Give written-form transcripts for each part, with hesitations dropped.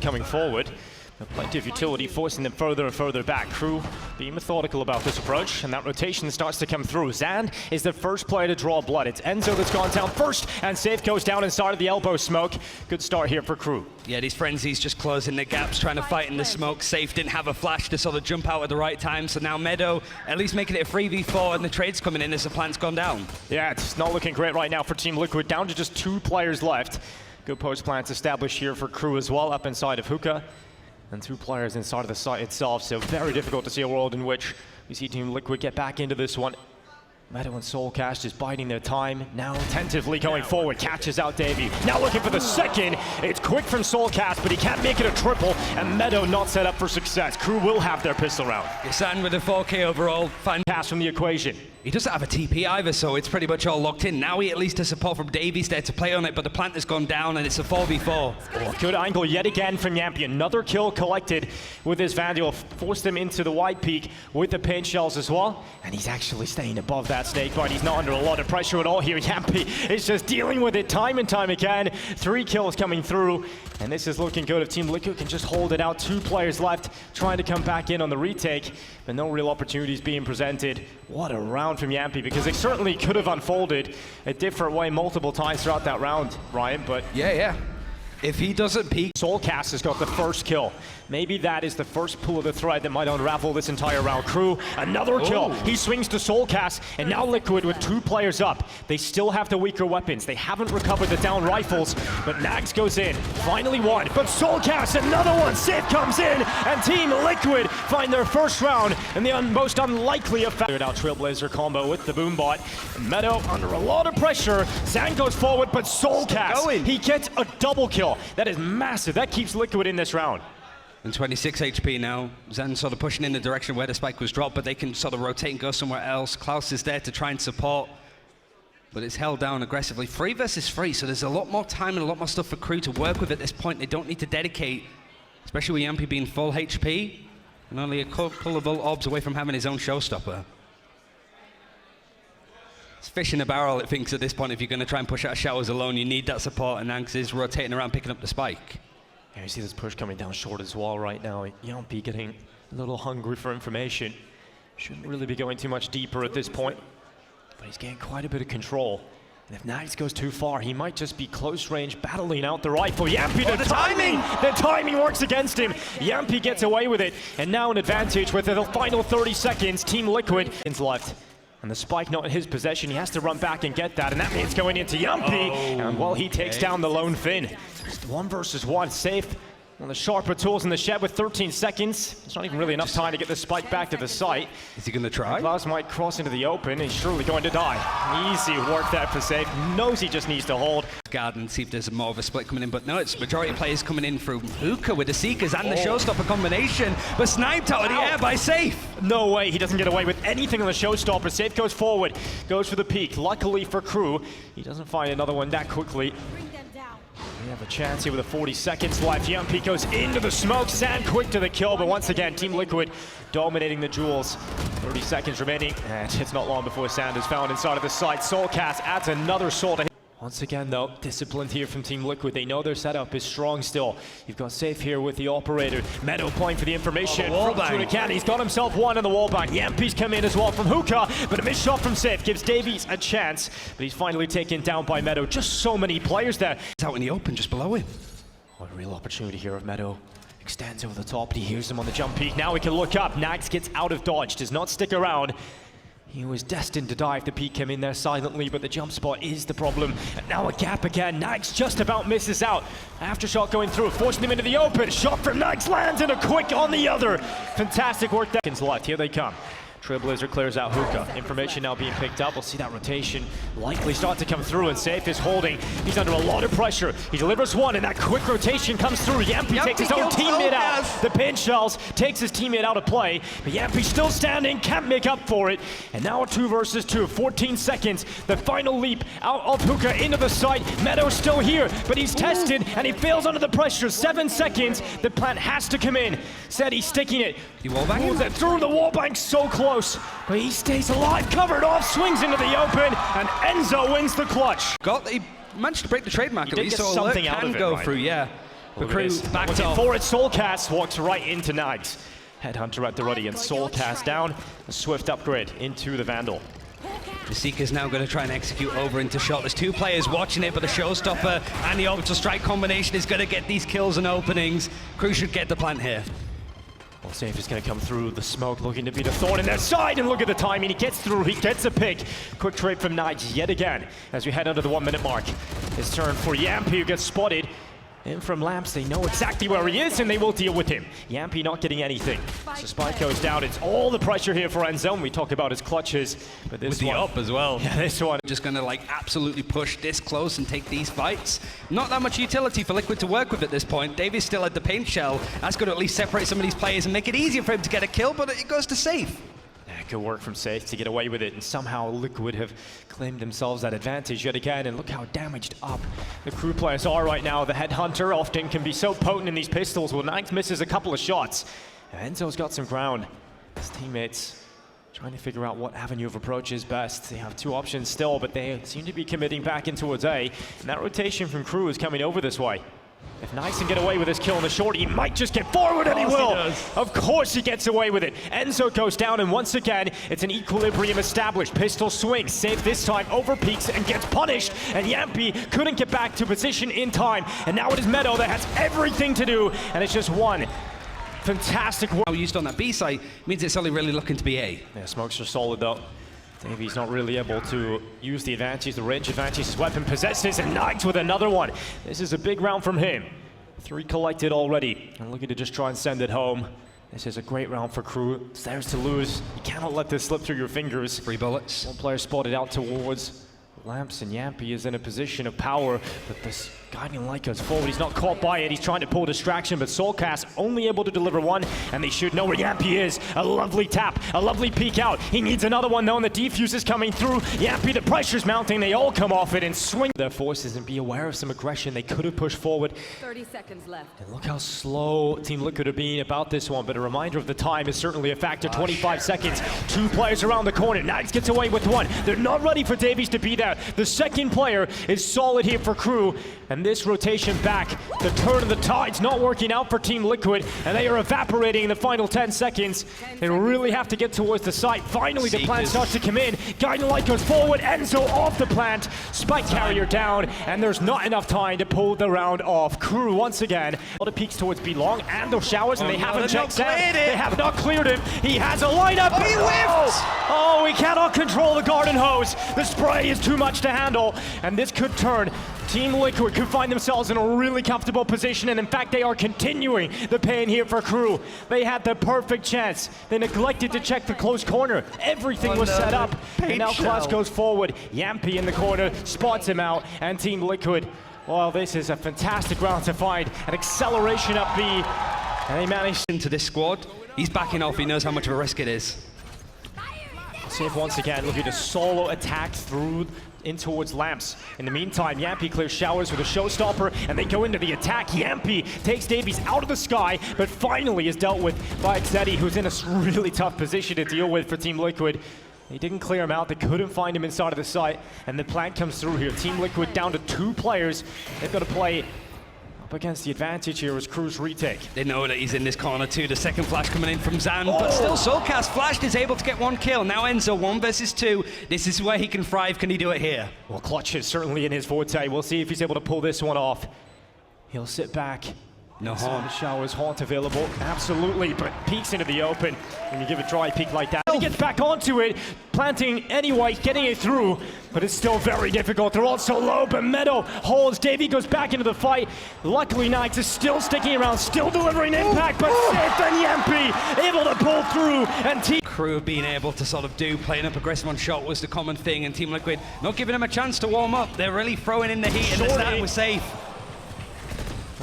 coming forward. Plenty of utility forcing them further and further back. Crew being methodical about this approach, and that rotation starts to come through. Zan is the first player to draw blood. It's Enzo that's gone down first, and Safe goes down inside of the elbow smoke. Good start here for Crew. Yeah, these frenzies just closing the gaps, trying to fight in the smoke. Safe didn't have a flash to sort of jump out at the right time, so now Meadow at least making it a 3v4, and the trade's coming in as the plant's gone down. Yeah, it's not looking great right now for Team Liquid, down to just 2 players left. Good post plants established here for Crew as well, up inside of Hookah. And 2 players inside of the site itself, so very difficult to see a world in which we see Team Liquid get back into this one. Meadow and Soulcast just biding their time, now attentively going forward, catches out Davey. Now looking for the second, it's quick from Soulcast, but he can't make it a triple, and Meadow not set up for success. Crew will have their pistol round. Zan with a 4K overall. Fine pass from the equation. He doesn't have a TP either, so it's pretty much all locked in. Now he at least has support from Davies there to play on it, but the plant has gone down and it's a 4v4. Oh, good angle yet again from Yampy. Another kill collected with his Vandal. Forced him into the wide peak with the paint shells as well. And he's actually staying above that snake bite. He's not under a lot of pressure at all here. Yampy is just dealing with it time and time again. 3 kills coming through. And this is looking good if Team Liquid can just hold it out. 2 players left trying to come back in on the retake, but no real opportunities being presented. What a round from Yampy, because it certainly could have unfolded a different way multiple times throughout that round, Ryan, but... Yeah. If he doesn't peek... Soulcast has got the first kill. Maybe that is the first pull of the thread that might unravel this entire round. Crew, another kill. He swings to Soulcast, and now Liquid with 2 players up. They still have the weaker weapons. They haven't recovered the down rifles, but Nags goes in. Finally one, but Soulcast, another one. Sith comes in, and Team Liquid find their first round in the most unlikely effect. Out Trailblazer combo with the Boombot. Meadow under a lot of pressure. Zan goes forward, but Soulcast, he gets a double kill. That is massive. That keeps Liquid in this round. And 26 HP now. Zan sort of pushing in the direction where the spike was dropped, but they can sort of rotate and go somewhere else. Klaus is there to try and support, but it's held down aggressively. 3 versus 3, so there's a lot more time and a lot more stuff for Crew to work with at this point. They don't need to dedicate, especially with Yampy being full HP, and only a couple of orbs away from having his own showstopper. It's fish in a barrel, it thinks at this point. If you're going to try and push out showers alone, you need that support, and Nags is rotating around picking up the spike. Yeah, you see this push coming down short as well right now. Yampy getting a little hungry for information. Shouldn't really be going too much deeper at this point, but he's getting quite a bit of control. And if Nags goes too far, he might just be close range battling out the rifle. Yampy, the timing! The timing works against him. Yampy gets away with it, and now an advantage with the final 30 seconds. Team Liquid is left. And the spike not in his possession, he has to run back and get that, and that means going into Yampy, and well, he takes down the lone Finn. Just 1 versus 1, Safe. One of the sharper tools in the shed with 13 seconds. It's not even really enough time to get the spike back to the site. Is he going to try? Klaus might cross into the open. He's surely going to die. Easy work there for Safe. Knows he just needs to hold. Guard and see if there's more of a split coming in, but no, it's majority of players coming in through Hookah with the Seekers and the Showstopper combination, but sniped out of the air by Safe. No way, he doesn't get away with anything on the Showstopper. Safe goes forward, goes for the peak. Luckily for Crew, he doesn't find another one that quickly. We have a chance here with 40 seconds left. Yampy goes into the smoke. Zan quick to the kill, but once again, Team Liquid dominating the duels. 30 seconds remaining, and it's not long before Zan is found inside of the site. Soulcast adds another soul to him. Once again, though, disciplined here from Team Liquid. They know their setup is strong still. You've got Safe here with the operator. Meadow playing for the information. He's got himself one on the wall bang. Yampy's come in as well from Hookah, but a missed shot from Safe gives Davies a chance, but he's finally taken down by Meadow. Just so many players there. It's out in the open, just below him. What a real opportunity here of Meadow. Extends over the top, but he hears him on the jump peak. Now he can look up. Nags gets out of dodge, does not stick around. He was destined to die if the peak came in there silently, but the jump spot is the problem. And now a gap again. Nags just about misses out. Aftershot going through, forcing him into the open. Shot from Nags lands and a quick on the other. Fantastic work. Seconds left. Here they come. Trailblazer clears out Hookah. Information now being picked up. We'll see that rotation likely start to come through, and Safe is holding. He's under a lot of pressure. He delivers one, and that quick rotation comes through. Yampy takes his own teammate out. The pin shells takes his teammate out of play, but Yampy still standing, can't make up for it. And now a 2 versus 2, 14 seconds. The final leap out of Hookah into the site. Meadow's still here, but he's tested, and he fails under the pressure. 7 seconds. The plant has to come in. Said he's sticking it. He wallbanged it through the wallbang, so close. But he stays alive, covered off, swings into the open, and Enzo wins the clutch. He managed to break the trademark at least, so something alert out can of it, go right? through, yeah. The crew backed off. Forward, Soulcast walks right into Nags. Headhunter at the ready and Soulcast down. A swift upgrade into the Vandal. The Seeker's now going to try and execute over into shot. There's two players watching it, but the Showstopper and the Orbital Strike combination is going to get these kills and openings. Crew should get the plant here. Well, Safe is going to come through the smoke, looking to be the thorn in their side, and look at the timing. He gets through, he gets a pick. Quick trade from Knights yet again as we head under the 1 minute mark. His turn for Yampy, who gets spotted. And from Lamps, they know exactly where he is, and they will deal with him. Yampy not getting anything. So Spike goes down. It's all the pressure here for Enzo. We talk about his clutches, but this With one, the up as well. Yeah, this one. Just going to like absolutely push this close and take these fights. Not that much utility for Liquid to work with at this point. Davies still at the paint shell. That's going to at least separate some of these players and make it easier for him to get a kill, but it goes to Safe. Good work from Safe to get away with it, and somehow Liquid have claimed themselves that advantage yet again, and look how damaged up the crew players are right now. The Headhunter often can be so potent in these pistols. Well, Ninth misses a couple of shots. Enzo's got some ground. His teammates trying to figure out what avenue of approach is best. They have two options still, but they seem to be committing back in towards A, and that rotation from crew is coming over this way. If Nice can get away with this kill in the short, he might just get forward, and he will. Of course he gets away with it. Enzo goes down, and once again, it's an equilibrium established. Pistol swings, Safe this time over peaks and gets punished, and Yampy couldn't get back to position in time. And now it is Meadow that has everything to do, and it's just one fantastic work. Used on that B site means it's only really looking to be A. Yeah, smokes are solid though. Davies not really able to use the advantage, the range advantage his weapon possesses, and Knights with another one. This is a big round from him. 3 collected already, and looking to just try and send it home. This is a great round for crew. It's theirs to lose. You cannot let this slip through your fingers. 3 bullets. One player spotted out towards Lamps, and Yampy is in a position of power, but this Guardian Light goes forward. He's not caught by it. He's trying to pull distraction, but Soulcast only able to deliver one, and they should know where Yampy is. A lovely tap, a lovely peek out. He needs another one though, and the defuse is coming through. Yampy, the pressure's mounting. They all come off it and swing their forces and be aware of some aggression. They could have pushed forward. 30 seconds left. And look how slow Team Liquid are being about this one, but a reminder of the time is certainly a factor. 25 seconds. 2 players around the corner. Knights gets away with one. They're not ready for Davies to be there. The second player is solid here for crew, and this rotation back, the turn of the tide's not working out for Team Liquid, and they are evaporating in the final 10 seconds. They really have to get towards the site. Finally, the plant starts to come in. Guiding Light goes forward. Enzo off the plant. Spike carrier down, and there's not enough time to pull the round off. Crew once again. A lot of peeks towards B long, and those showers, and they haven't checked down. They have not cleared him. He has a lineup. Oh, he whiffed! Oh, he cannot control the garden hose. The spray is too much to handle, and this could turn. Team Liquid could find themselves in a really comfortable position, and in fact they are continuing the pain here for crew. They had the perfect chance. They neglected to check the close corner. Everything was set up, and now Klaus goes forward. Yampy in the corner, spots him out, and Team Liquid, well, this is a fantastic round to find an acceleration up B, and they managed into this squad. He's backing off, he knows how much of a risk it is. Safe once again looking to solo attack through in towards Lamps. In the meantime, Yampy clears showers with a showstopper, and they go into the attack. Yampy takes Davies out of the sky, but finally is dealt with by Xetti, who's in a really tough position to deal with for Team Liquid. They didn't clear him out. They couldn't find him inside of the site, and the plant comes through here. Team Liquid down to 2 players. They've got to play up against the advantage here as Crew's retake. They know that he's in this corner too. The second flash coming in from Zan, but still Soulcast flashed is able to get 1 kill. Now Enzo 1 versus 2. This is where he can thrive. Can he do it here? Well, clutch is certainly in his forte. We'll see if he's able to pull this one off. He'll sit back. No haunt. Showers, haunt available, absolutely, but peeks into the open. When you give a dry peek like that, he gets back onto it, planting anyway, getting it through, but it's still very difficult. They're all so low, but Meadow holds. Davey goes back into the fight. Luckily, Knights is still sticking around, still delivering impact, but Safe and Yampy able to pull through, and Team Crew being able to sort of do playing up aggressive on shot was the common thing, and Team Liquid not giving him a chance to warm up. They're really throwing in the heat, and the Zan was safe.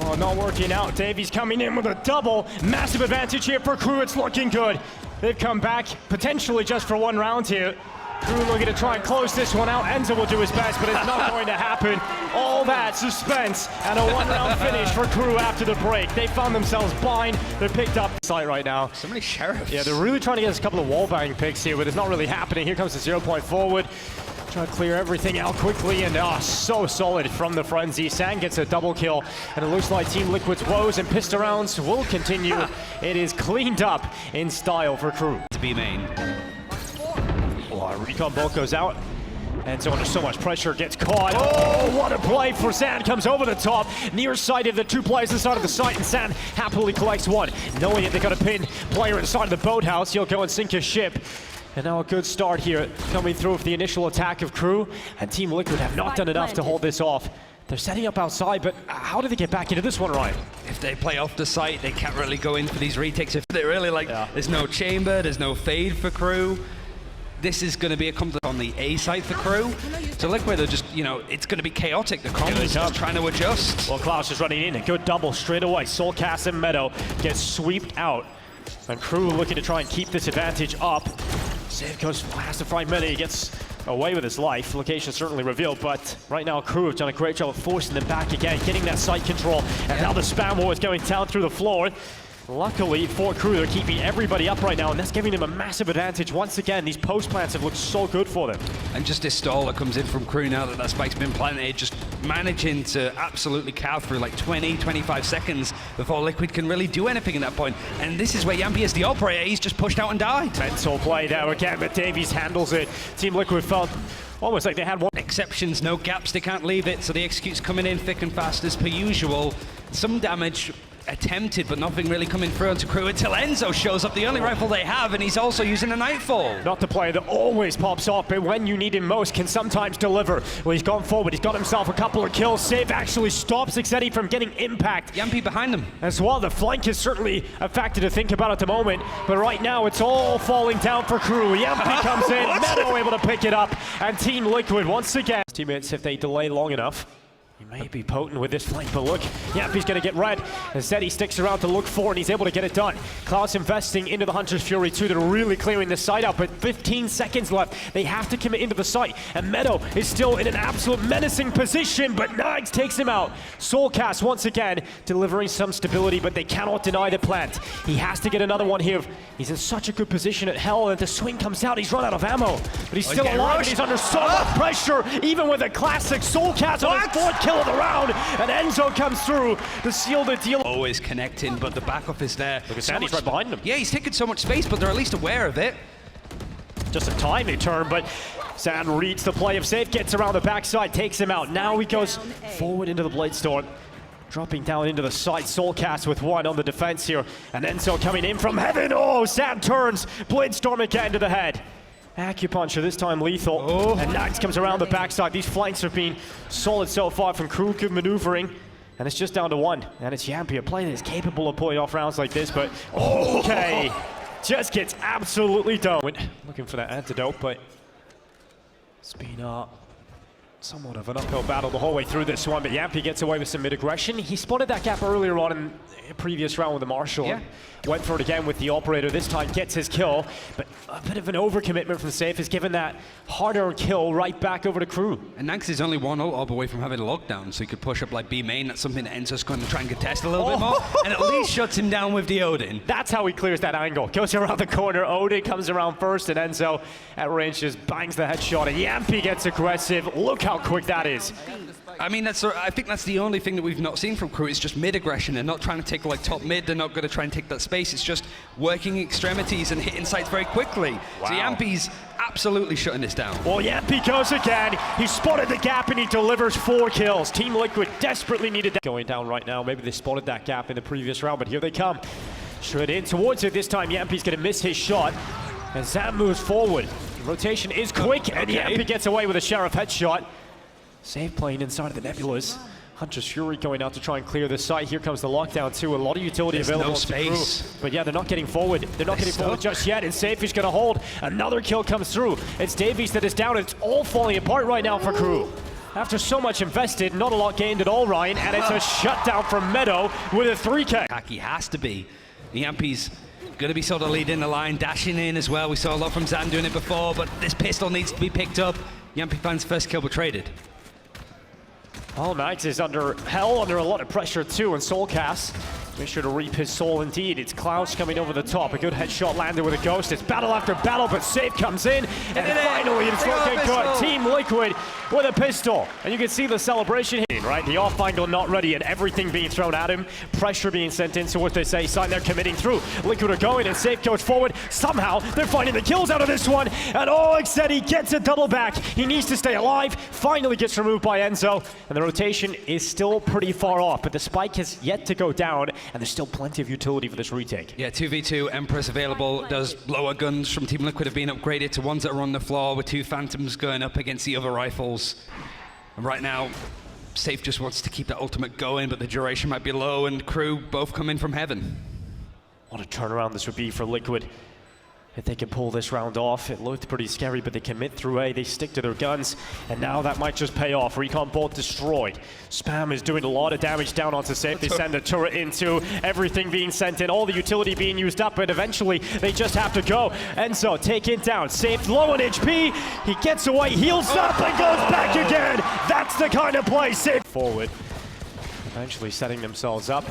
Oh, not working out. Davies coming in with a double. Massive advantage here for Crew. It's looking good. They've come back potentially just for 1 round here. Crew looking to try and close this one out. Enzo will do his best, but it's not going to happen. All that suspense and a 1-round finish for Crew after the break. They found themselves blind. They're picked up site right now. So many sheriffs. Yeah, they're really trying to get us a couple of wall banging picks here, but it's not really happening. Here comes the 0 point forward. Trying to clear everything out quickly, and so solid from the Frenzy. San gets a double kill, and it looks like Team Liquid's woes and pistol rounds will continue. It is cleaned up in style for Crew. To be main. Recon bolt goes out. And so under so much pressure, gets caught. Oh, what a play for San. Comes over the top, near sight of the two players inside of the site, and San happily collects one. Knowing that they got a pin player inside of the boathouse, he'll go and sink his ship. And now a good start here coming through with the initial attack of Crew. And Team Liquid have not done enough to hold this off. They're setting up outside, but how do they get back into this one, Ryan? If they play off the site, they can't really go in for these retakes. If they really there's no chamber, there's no fade for Crew. This is going to be a conflict on the A side for Crew. So Liquid are just, it's going to be chaotic. The comms is just trying to adjust. Well, Klaus is running in. A good double straight away. Soulcast and Meadow get sweeped out. And Crew looking to try and keep this advantage up. Save goes, has to find Meadow. He gets away with his life. Location certainly revealed, but right now Crew have done a great job of forcing them back again, getting that site control. And now the spam war is going down through the floor. Luckily for Crew, they're keeping everybody up right now, and that's giving them a massive advantage. Once again, these post plants have looked so good for them. And just this stall that comes in from Crew now that spike's been planted, just managing to absolutely cow through like 20, 25 seconds before Liquid can really do anything at that point. And this is where Yampi is the operator. He's just pushed out and died. Mental play there again, but Davies handles it. Team Liquid felt almost like they had one. Exceptions, no gaps, they can't leave it, so the execute's coming in thick and fast as per usual. Some damage attempted, but nothing really coming through onto Crew until Enzo shows up, the only rifle they have, and he's also using a Nightfall. Not the player that always pops off, but when you need him most, can sometimes deliver. Well, he's gone forward, he's got himself a couple of kills. Save actually stops Xeti from getting impact. Yampi behind them. As well, the flank is certainly a factor to think about at the moment, but right now it's all falling down for Crew. Yampi comes in, Meadow able to pick it up, and Team Liquid once again. Teammates, if they delay long enough, he may be potent with this flank, but look, Yampi's going to get red. Instead, he sticks around to look for, and he's able to get it done. Klaus investing into the Hunter's Fury too. They're really clearing the site out, but 15 seconds left. They have to commit into the site, and Meadow is still in an absolute menacing position, but Nags takes him out. Soulcast once again delivering some stability, but they cannot deny the plant. He has to get another one here. He's in such a good position at Hell, and the swing comes out. He's run out of ammo, but he's still alive, and he's under so much pressure, even with a classic Soulcast on his fourth kill of the round, and Enzo comes through to seal the deal. Always connecting, but the backup is there. Look at Sandy's right behind him. Yeah, he's taking so much space, but they're at least aware of it. Just a timing turn, but San reads the play of Safe, gets around the backside, takes him out. Now he goes forward into the Bladestorm, dropping down into the site. Soulcast with one on the defense here, and Enzo coming in from heaven. Oh, San turns, Bladestorm again to the head. Acupuncture, this time lethal, and Nags comes around the backside. These flanks have been solid so far from Crew, good maneuvering, and it's just down to one. And it's Yampi, a player that is capable of pulling off rounds like this, but okay, just gets absolutely done. Looking for that antidote, but it's been somewhat of an uphill battle the whole way through this one, but Yampi gets away with some mid-aggression. He spotted that gap earlier on in a previous round with the Marshall. Yeah. Went for it again with the operator, this time gets his kill, but a bit of an overcommitment from Safe has given that harder kill right back over to Crew. And Nags is only one ult up away from having a lockdown, so he could push up like B main. That's something that Enzo's going to try and contest a little bit more, and at least shuts him down with the Odin. That's how he clears that angle. Goes around the corner, Odin comes around first, and Enzo at range just bangs the headshot, and Yampi gets aggressive. Look how quick that is. I mean, I think that's the only thing that we've not seen from Crew. It's just mid-aggression. They're not trying to take like top mid. They're not going to try and take that space. It's just working extremities and hitting sites very quickly. Wow. So Yampi's absolutely shutting this down. Well, Yampi goes again. He spotted the gap and he delivers 4 kills. Team Liquid desperately needed that. Going down right now. Maybe they spotted that gap in the previous round, but here they come. Straight in towards it. This time Yampi's going to miss his shot. And Zam moves forward. The rotation is quick, and Yampi gets away with a Sheriff headshot. Save playing inside of the Nebulas. Hunter's Fury going out to try and clear the site. Here comes the lockdown too. A lot of utility available. No space. Crew. But yeah, they're not getting forward. They're not getting forward just yet. And Safe is going to hold. Another kill comes through. It's Davies that is down. It's all falling apart right now for Crew. After so much invested, not a lot gained at all, Ryan. And it's a shutdown from Meadow with a 3K. He has to be. Yampi's going to be sort of leading the line, dashing in as well. We saw a lot from Zan doing it before, but this pistol needs to be picked up. Yampi finds first kill but traded. Well, Nags is under a lot of pressure too, and Soulcast Make sure to reap his soul indeed. It's Klaus coming over the top. A good headshot landed with a ghost. It's battle after battle, but Safe comes in. And finally, it's looking good. Team Liquid with a pistol. And you can see the celebration here, right? The off angle not ready and everything being thrown at him. Pressure being sent in. So what they say, sign they're committing through. Liquid are going and Safe goes forward. Somehow, they're finding the kills out of this one. And he gets a double back. He needs to stay alive. Finally gets removed by Enzo. And the rotation is still pretty far off. But the spike has yet to go down. And there's still plenty of utility for this retake. Yeah, 2v2, Empress available. Does lower guns from Team Liquid have been upgraded to ones that are on the floor with 2 Phantoms going up against the other rifles. And right now, Safe just wants to keep that ultimate going, but the duration might be low, and Crew both come in from heaven. What a turnaround this would be for Liquid. If they can pull this round off, it looked pretty scary, but they commit through A, they stick to their guns, and now that might just pay off. Recon bolt destroyed. Spam is doing a lot of damage down onto Safe. They send the turret into, everything being sent in, all the utility being used up, but eventually they just have to go. Enzo taken down, Safe low on HP, he gets away, heals up, and goes back again. That's the kind of play. Safe forward. Eventually setting themselves up.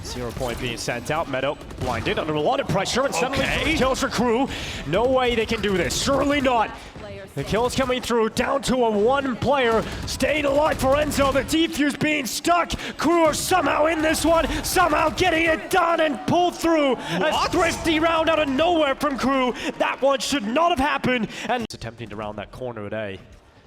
0 point being sent out. Meadow blinded under a lot of pressure, and suddenly 3 kills for Crew. No way they can do this. Surely not. The kills coming through, down to a 1 player. Staying alive for Enzo. The defuse being stuck. Crew are somehow in this one, somehow getting it done and pulled through. A Thrifty round out of nowhere from Crew. That one should not have happened. And it's attempting to round that corner at A.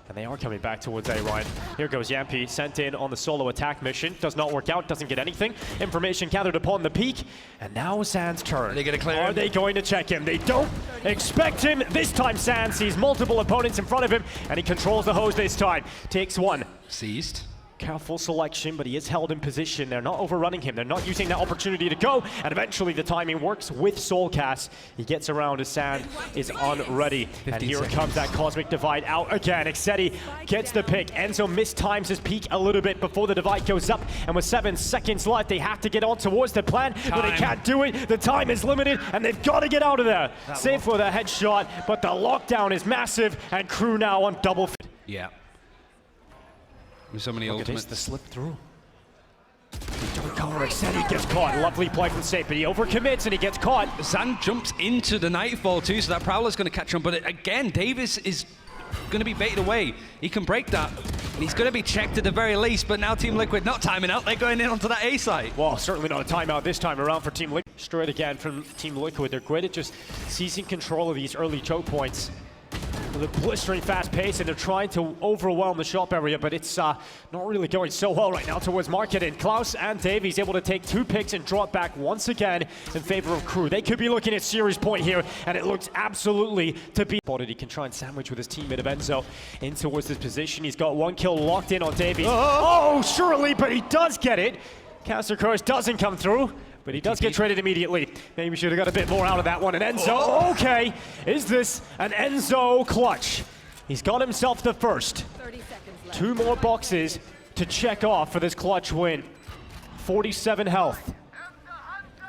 And they are coming back towards A, Ryan. Here goes Yampi, sent in on the solo attack mission. Does not work out, doesn't get anything. Information gathered upon the peak. And now Sands' turn. Are they going to clear him? Are they going to check him? They don't expect him. This time Sands sees multiple opponents in front of him, and he controls the hose this time. Takes one. Seized. Careful selection, but he is held in position. They're not overrunning him. They're not using that opportunity to go. And eventually the timing works with Soulcast. He gets around as Sand is unready. And here comes that Cosmic Divide out again. Ixeti gets the pick. Enzo mistimes his peak a little bit before the divide goes up. And with 7 seconds left, they have to get on towards the plan, but they can't do it. The time is limited, and they've got to get out of there. Safe with a headshot, but the lockdown is massive, and Crew now on double. Yeah. With so many ultimates. The slip through. Ixeti gets caught. Lovely play from Safe, but he overcommits and he gets caught. Zan jumps into the Nightfall too, so that Prowler's going to catch him. But again, Davis is going to be baited away. He can break that. And he's going to be checked at the very least, but now Team Liquid not timing out. They're going in onto that A site. Well, certainly not a timeout this time around for Team Liquid. Straight again from Team Liquid. They're great at just seizing control of these early choke points. With a blistering fast pace, and they're trying to overwhelm the shop area, but it's not really going so well right now towards Market. And Klaus and Davies able to take 2 picks and drop back once again in favor of Crew. They could be looking at series point here, and it looks absolutely to be. He can try and sandwich with his teammate of Enzo in towards this position. He's got 1 kill locked in on Davies. Oh, surely, but he does get it. Caster Curse doesn't come through. But he does get traded immediately. Maybe we should have got a bit more out of that one. And Enzo, okay, is this an Enzo clutch? He's got himself the first. 2 more boxes to check off for this clutch win. 47 health.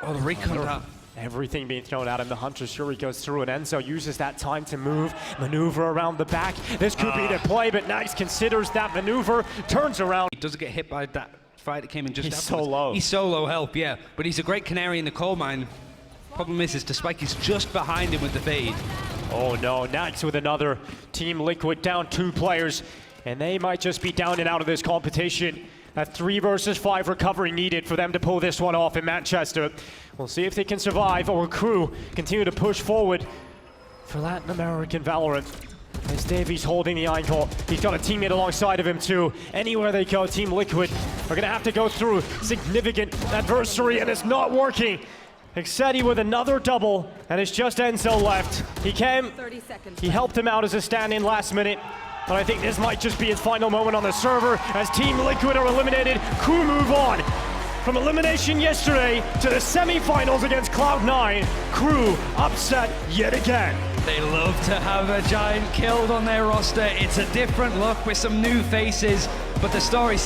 Oh, the recon. Everything being thrown at him. The Hunter Shuri goes through, and Enzo uses that time to maneuver around the back. This could be the play, but Nags considers that maneuver, turns around. He doesn't get hit by that fight that came in just He's afterwards. so low. He's so low health, yeah. But he's a great canary in the coal mine. Problem is the spike is just behind him with the fade. Oh no, Nags with another. Team Liquid down 2 players, and they might just be down and out of this competition. A 3 versus 5 recovery needed for them to pull this one off in Manchester. We'll see if they can survive, or Crew continue to push forward for Latin American Valorant. As Davies holding the ankle, he's got a teammate alongside of him too. Anywhere they go, Team Liquid are gonna have to go through significant adversary, and it's not working. Ixeti with another double, and it's just Enzo left. He helped him out as a stand-in last minute, but I think this might just be his final moment on the server as Team Liquid are eliminated. Crew move on. From elimination yesterday to the semi-finals against Cloud9, Crew upset yet again. They love to have a giant killed on their roster. It's a different look with some new faces, but the story